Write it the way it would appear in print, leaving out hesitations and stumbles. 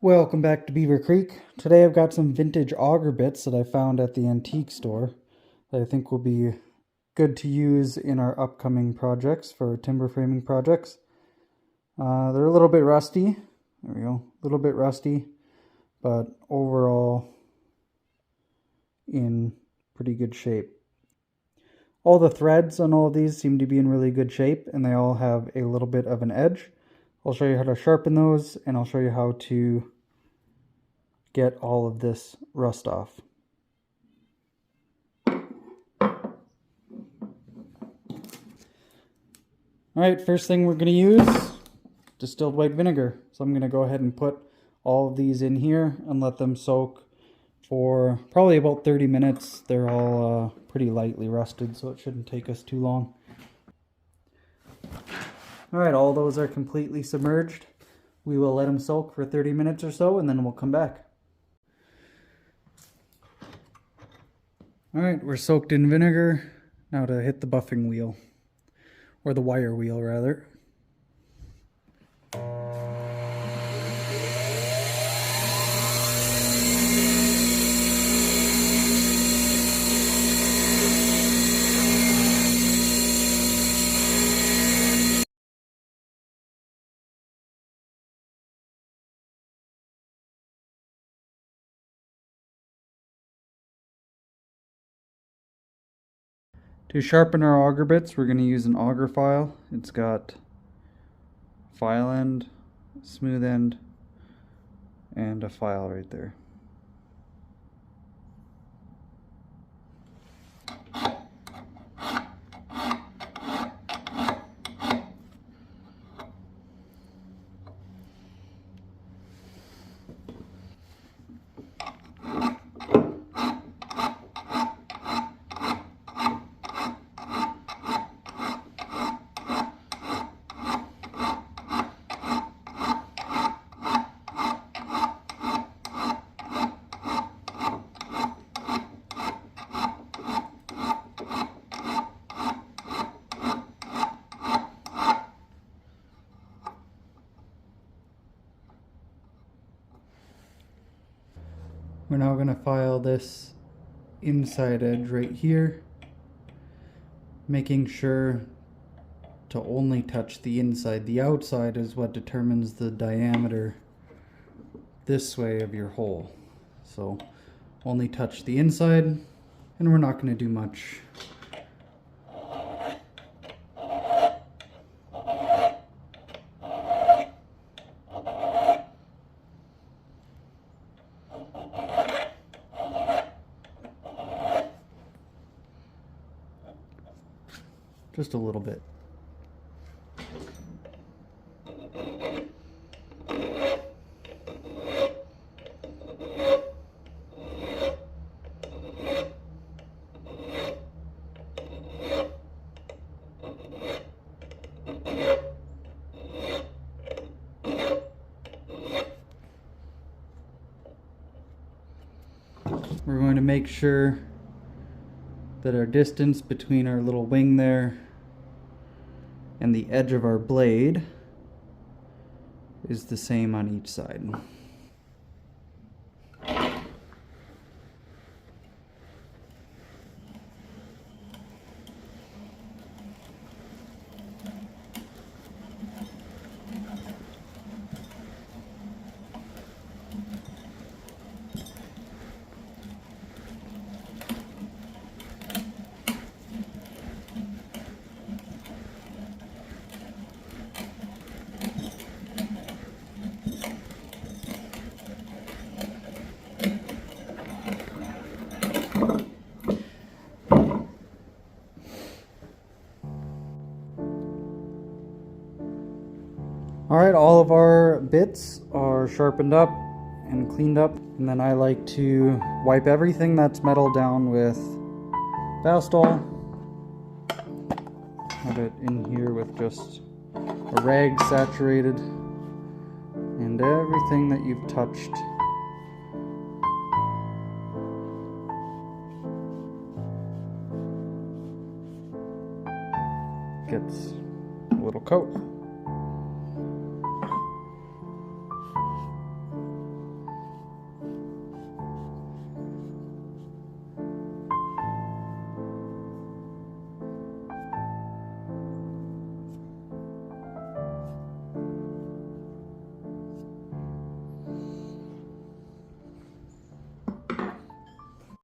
Welcome back to Beaver Creek. Today I've got some vintage auger bits that I found at the antique store that I think will be good to use in our upcoming projects for timber framing projects. They're a little bit rusty. There we go. A little bit rusty, but overall in pretty good shape. All the threads on all of these seem to be in really good shape, and they all have a little bit of an edge. I'll show you how to sharpen those, and I'll show you how to get all of this rust off. Alright, first thing we're going to use, distilled white vinegar. So I'm going to go ahead and put all of these in here and let them soak for probably about 30 minutes. They're all pretty lightly rusted, so it shouldn't take us too long. Alright, all those are completely submerged. We will let them soak for 30 minutes or so, and then we'll come back. Alright, we're soaked in vinegar. Now to hit the buffing wheel, or the wire wheel rather. To sharpen our auger bits, we're going to use an auger file. It's got file end, smooth end, and a file right there. We're now going to file this inside edge right here, making sure to only touch the inside. The outside is what determines the diameter this way of your hole. So only touch the inside, and we're not going to do much. Just a little bit. We're going to make sure that our distance between our little wing there and the edge of our blade is the same on each side. Alright, all of our bits are sharpened up and cleaned up, and then I like to wipe everything that's metal down with Vastol. Have it in here with just a rag saturated, and everything that you've touched gets a little coat.